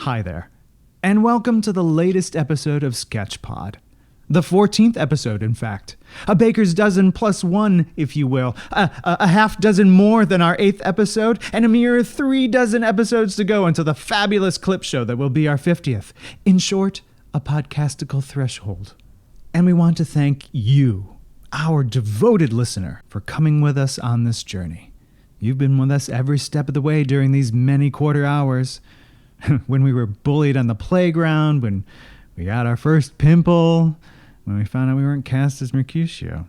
Hi there, and welcome to the latest episode of SketchPod. The 14th episode, in fact. A baker's dozen plus one, if you will. A half dozen more than our 8th episode, and a mere 3 dozen episodes to go until the fabulous clip show that will be our 50th. In short, a podcastical threshold. And we want to thank you, our devoted listener, for coming with us on this journey. You've been with us every step of the way during these many quarter hours. When we were bullied on the playground, when we got our first pimple, when we found out we weren't cast as Mercutio.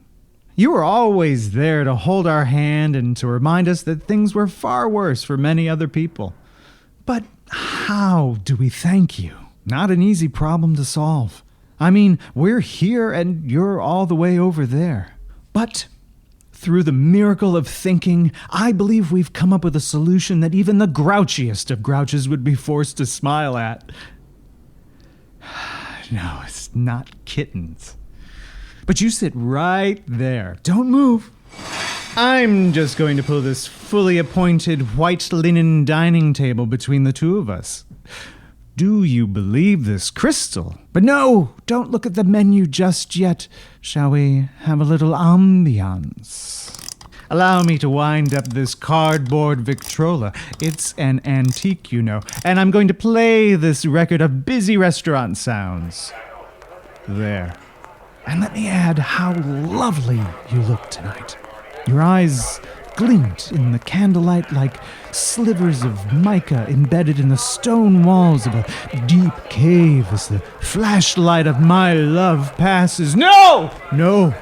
You were always there to hold our hand and to remind us that things were far worse for many other people. But how do we thank you? Not an easy problem to solve. I mean, we're here and you're all the way over there. But through the miracle of thinking, I believe we've come up with a solution that even the grouchiest of grouches would be forced to smile at. No, it's not kittens. But you sit right there. Don't move. I'm just going to pull this fully appointed white linen dining table between the two of us. Do you believe this crystal? But no, don't look at the menu just yet. Shall we have a little ambiance? Allow me to wind up this cardboard Victrola. It's an antique, you know, and I'm going to play this record of busy restaurant sounds. There. And let me add how lovely you look tonight. Your eyes glint in the candlelight like slivers of mica embedded in the stone walls of a deep cave as the flashlight of my love passes. No! No.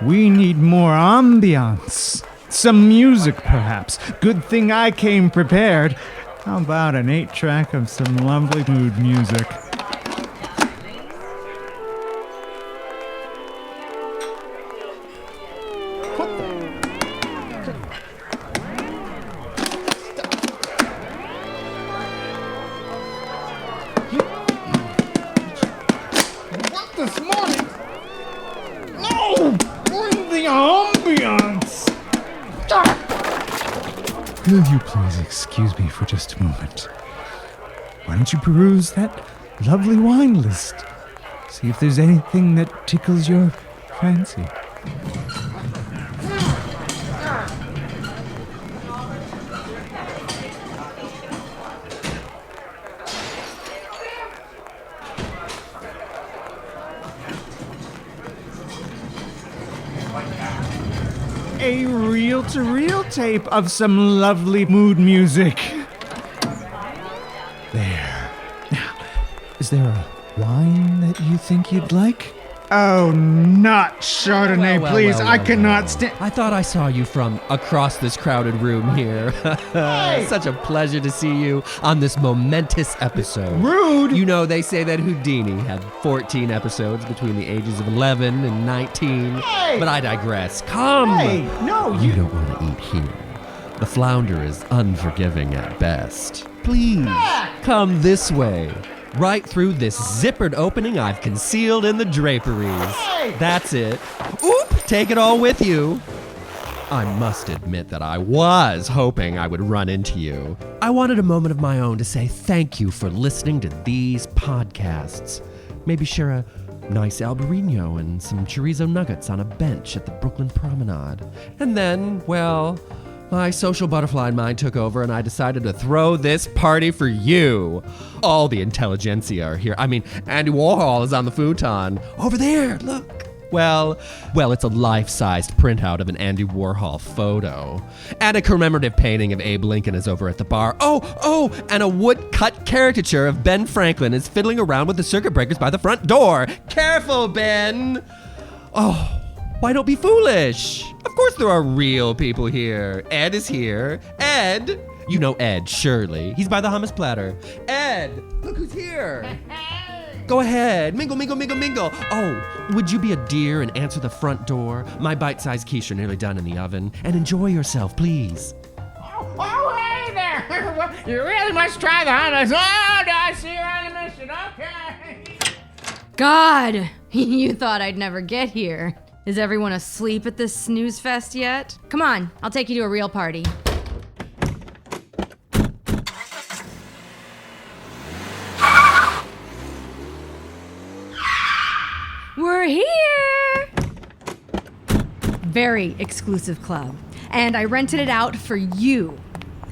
We need more ambiance. Some music, perhaps. Good thing I came prepared. How about an 8-track of some lovely mood music? This morning? No! Bring the ambiance! Will you please excuse me for just a moment? Why don't you peruse that lovely wine list? See if there's anything that tickles your fancy. A reel-to-reel tape of some lovely mood music. There. Now, is there a wine that you think you'd like? Oh, not Chardonnay, please. I cannot stand... I thought I saw you from across this crowded room here. Hey! Such a pleasure to see you on this momentous episode. Rude! You know, they say that Houdini had 14 episodes between the ages of 11 and 19. Hey! But I digress. Come! Hey, no, You don't want to eat here. The flounder is unforgiving at best. Please, come this way. Right through this zippered opening I've concealed in the draperies. Hey! That's it. Oop! Take it all with you. I must admit that I was hoping I would run into you. I wanted a moment of my own to say thank you for listening to these podcasts. Maybe share a nice Albarino and some chorizo nuggets on a bench at the Brooklyn Promenade. And then, well, my social butterfly mind took over and I decided to throw this party for you. All the intelligentsia are here. I mean, Andy Warhol is on the futon. Over there, look. Well, it's a life-sized printout of an Andy Warhol photo. And a commemorative painting of Abe Lincoln is over at the bar. Oh, and a wood-cut caricature of Ben Franklin is fiddling around with the circuit breakers by the front door. Careful, Ben! Oh, why don't be foolish? Of course there are real people here. Ed is here. Ed! You know Ed, surely. He's by the hummus platter. Ed, look who's here. Go ahead, mingle. Oh, would you be a dear and answer the front door? My bite-sized quiche are nearly done in the oven. And enjoy yourself, please. Oh, hey there! You really must try the hummus. Oh, I see you're on a mission. Okay. God, you thought I'd never get here. Is everyone asleep at this snooze fest yet? Come on, I'll take you to a real party. We're here! Very exclusive club. And I rented it out for you.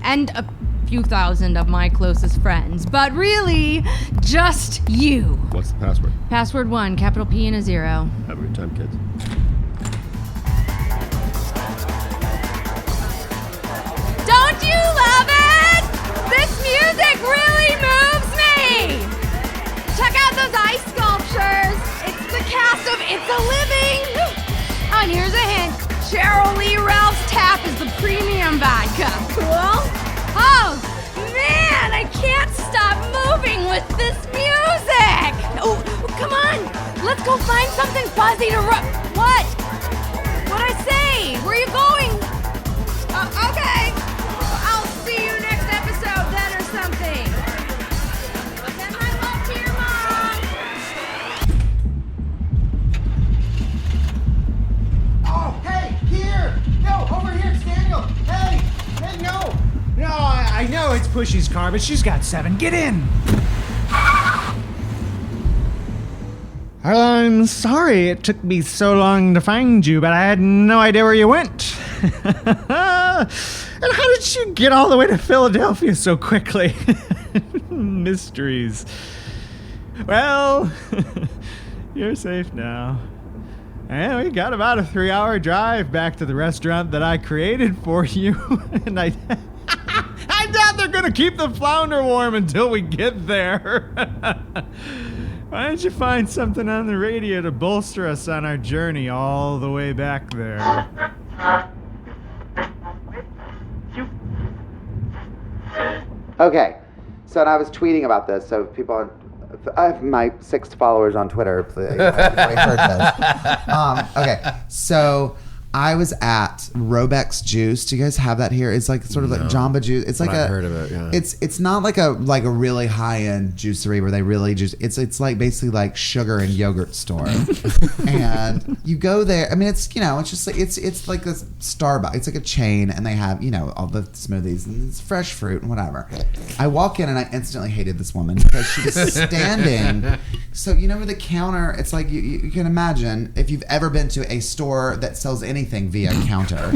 And a few thousand of my closest friends. But really, just you. What's the password? Password 1, capital P and a 0. Have a good time, kids. Don't you love it? This music really moves me! Check out those ice sculptures. It's the cast of It's a Living. Oh, and here's a hint. Cheryl Lee Ralph's tap is the premium vodka. Cool? Oh, man, I can't stop moving with this music. Oh, come on. Let's go find something fuzzy to rub. What? What'd I say? Where are you going? Okay. I'll see you next episode then or something. Send my love to your mom. Oh, hey, here! No, over here, it's Daniel! Hey, no! No, I know it's Pushy's car, but she's got 7. Get in! I'm sorry it took me so long to find you, but I had no idea where you went. And how did you get all the way to Philadelphia so quickly? Mysteries. Well, you're safe now. And we got about a 3-hour drive back to the restaurant that I created for you. And I doubt they're gonna keep the flounder warm until we get there. Why don't you find something on the radio to bolster us on our journey all the way back there? Okay, so and I was tweeting about this, so people, I have my 6 followers on Twitter. Please, already heard this. Okay, so I was at Robex Juice. Do you guys have that here? It's like sort of like Jamba Juice. It's like I've heard of it. Yeah. It's not like a really high end juicery where they really juice. It's like basically like sugar and yogurt store, and you go there. I mean, it's it's just like it's like a Starbucks. It's like a chain, and they have all the smoothies and it's fresh fruit and whatever. I walk in and I instantly hated this woman because she was standing. So where the counter. It's like you can imagine if you've ever been to a store that sells anything via counter.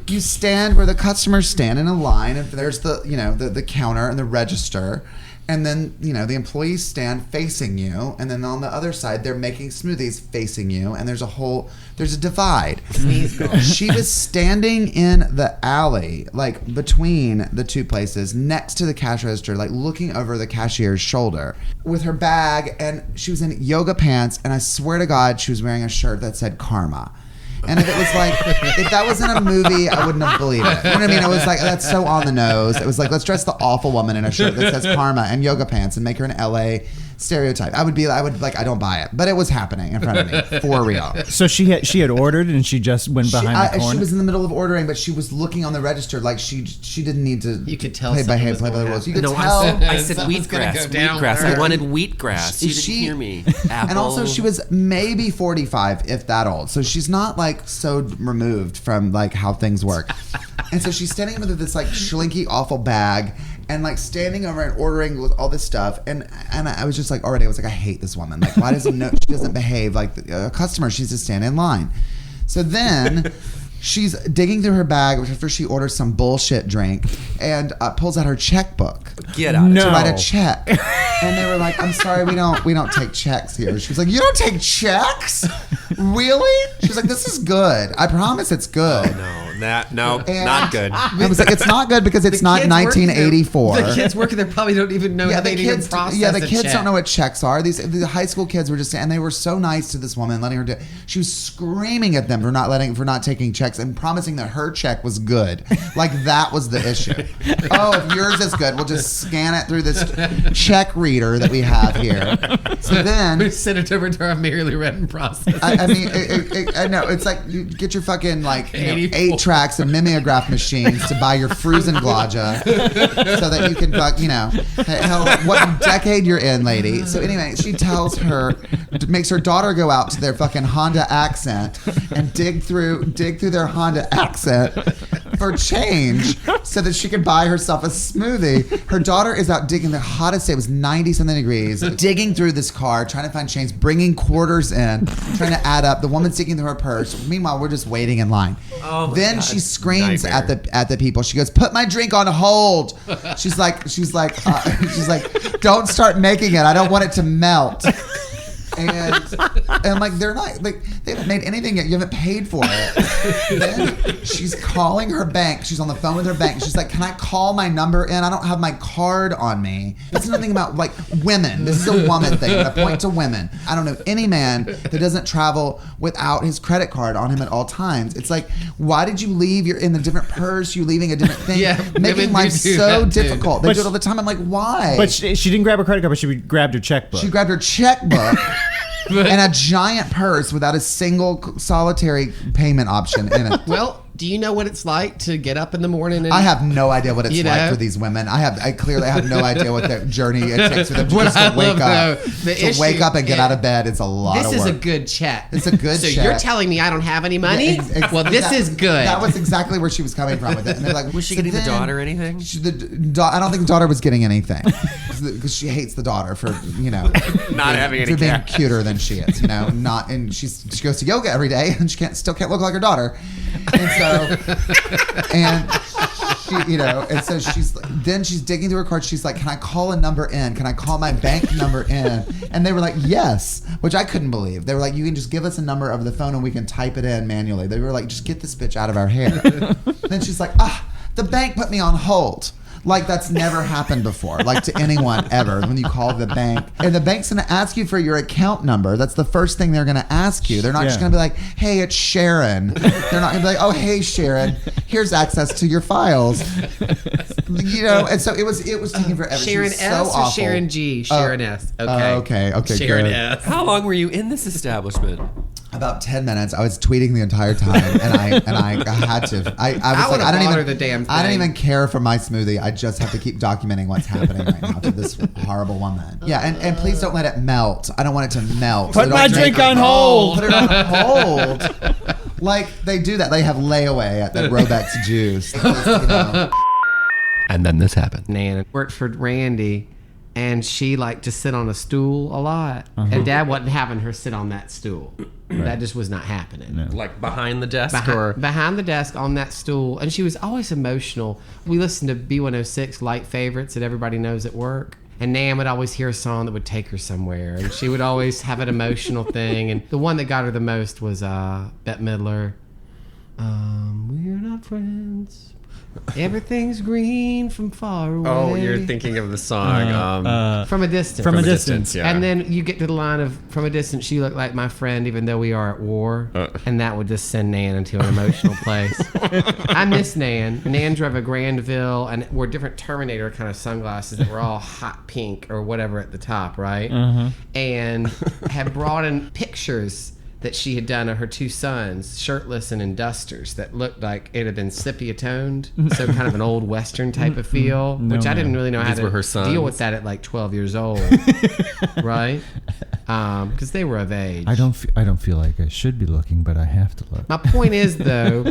You stand where the customers stand in a line, and there's the counter and the register, and then the employees stand facing you, and then on the other side they're making smoothies facing you, and there's a divide. She was standing in the alley, like between the two places, next to the cash register, like looking over the cashier's shoulder with her bag, and she was in yoga pants, and I swear to God she was wearing a shirt that said Karma. And if it was like, if that was in a movie, I wouldn't have believed it. You know what I mean? It was like, that's so on the nose. It was like, let's dress the awful woman in a shirt that says Karma and yoga pants and make her an LA stereotype. I don't buy it. But it was happening in front of me, for real. So she had ordered and she just went behind the corner? She was in the middle of ordering, but she was looking on the register like she didn't need to. You could tell play by the rules. You could tell. I said wheatgrass. Wheatgrass. I wanted wheatgrass. You didn't hear me. Apple. And also, she was maybe 45, if that old. So she's not like so removed from like how things work. And so she's standing with this like schlinky, awful bag. And like standing over and ordering with all this stuff, and I was just like already I was like, I hate this woman. Like, why doesn't she doesn't behave like a customer? She's just stand in line. So then she's digging through her bag after she orders some bullshit drink and pulls out her checkbook. Get out to write a check. And they were like, I'm sorry, we don't take checks here. She was like, you don't take checks? Really? She was like, this is good. I promise it's good. Oh, no, not good. I was like, it's not good because it's not 1984. The kids working there probably don't even know how they even process the kids check. don't know what checks are. The high school kids were just, and they were so nice to this woman, letting her do. She was screaming at them for not taking checks and promising that her check was good. Like that was the issue. Oh, if yours is good, we'll just scan it through this check reader that we have here. So then we send it over to our merely written process. I mean, I know it's like you get your fucking like 8-tracks and mimeograph machines to buy your Fruzenglaja so that you can hell, what decade you're in, lady. So anyway, she makes her daughter go out to their fucking Honda Accent and dig through their Honda Accent for change so that she could buy herself a smoothie. Her daughter is out digging the hottest day. It was 90-something degrees. Digging through this car, trying to find change, bringing quarters in, trying to add up. The woman's digging through her purse. Meanwhile, we're just waiting in line. Then God. She screams at the people. She goes, "Put my drink on hold." She's like, "Don't start making it. I don't want it to melt." And I'm like, they're not, like, they haven't made anything yet. You haven't paid for it. Then she's calling her bank. She's on the phone with her bank. She's like, "Can I call my number in? I don't have my card on me." This is nothing about, like, women. This is a woman thing. I'm going to point to women. I don't know any man that doesn't travel without his credit card on him at all times. It's like, why did you leave? You're in a different purse. You're leaving a different thing. Making life so difficult. They do it all the time. I'm like, why? But she didn't grab her credit card, but she grabbed her checkbook. She grabbed her checkbook. And a giant purse without a single solitary payment option in it. Well, do you know what it's like to get up in the morning? And, I have no idea what it's like for these women. I clearly have no idea what their journey it takes for them to just to wake up. Wake up and get out of bed. It's a lot of work. This is a good check. It's a good check. So you're telling me I don't have any money? Well, this is good. That was exactly where she was coming from with it. And they're like, was she getting the daughter anything? I don't think the daughter was getting anything because she hates the daughter for not having any for being cuter than she is. Not, and she goes to yoga every day and she still can't look like her daughter. And so. And she, and so she's digging through her card. She's like, "Can I call a number in? Can I call my bank number in?" And they were like, "Yes," which I couldn't believe. They were like, "You can just give us a number over the phone and we can type it in manually." They were like, "Just get this bitch out of our hair." Then she's like, "The bank put me on hold." Like, that's never happened before, like to anyone ever, when you call the bank. And the bank's going to ask you for your account number. That's the first thing they're going to ask you. They're not just going to be like, "Hey, it's Sharon." They're not going to be like, "Oh, hey, Sharon, here's access to your files." And so it was taking forever. Sharon S so or awful. Sharon G? Sharon S. Okay. Okay, Sharon good. S. How long were you in this establishment? About 10 minutes. I was tweeting the entire time, and I had to. I was like, I don't even care for my smoothie. I just have to keep documenting what's happening right now to this horrible woman. Yeah, and please don't let it melt. I don't want it to melt. Put my drink on hold. Put it on hold. Like, they do that. They have layaway at the Robex Juice. And then this happened. Nan worked for Randy. And she liked to sit on a stool a lot. And Dad wasn't having her sit on that stool. Right. That just was not happening. No. Like behind the desk? Behind the desk on that stool. And she was always emotional. We listened to B106 light favorites that everybody knows at work. And Nan would always hear a song that would take her somewhere. And she would always have an emotional thing. And the one that got her the most was Bette Midler. We're not friends. Everything's green from far away. Oh, you're thinking of the song From a Distance. From a Distance, yeah. And then you get to the line of From a Distance, she looked like my friend even though we are at war. And that would just send Nan into an emotional place. I miss Nan. Nan drove a Grandville and wore different Terminator kind of sunglasses that were all hot pink or whatever at the top, right? And had brought in pictures that she had done of her two sons, shirtless and in dusters, that looked like it had been sepia-toned, so kind of an old Western type of feel, which I didn't really know how to deal with that at like 12 years old, right? Because they were of age. I don't feel like I should be looking, but I have to look. My point is, though,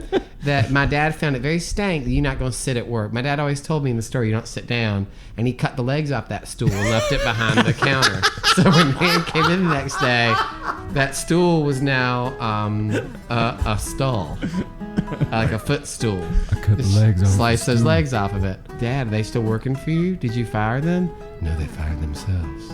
that my dad found it very stank that you're not going to sit at work. My dad always told me in the store, you don't sit down, and he cut the legs off that stool and left it behind the counter. So when Nan came in the next day, that stool was now a stall, like a footstool. I cut the legs off. Slice those legs off of it. Dad, are they still working for you? Did you fire them? No, they fired themselves.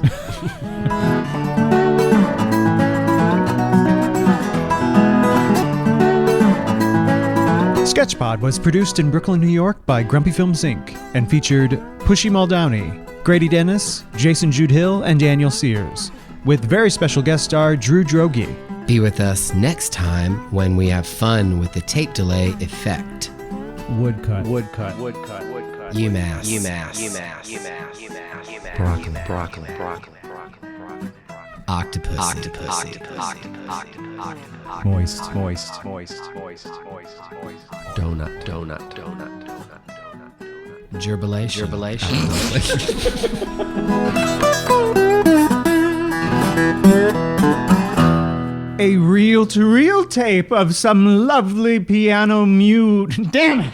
Sketchpod was produced in Brooklyn, New York by Grumpy Films Inc. and featured Pushy Muldowney, Grady Dennis, Jason Jude Hill, and Daniel Sears, with very special guest star Drew Droege. Be with us next time when we have fun with the tape delay effect. Woodcut. UMass. Broccoli. Octopus. Moist. Donut. Gerbilation. A reel-to-reel tape of some lovely piano mute. Damn it!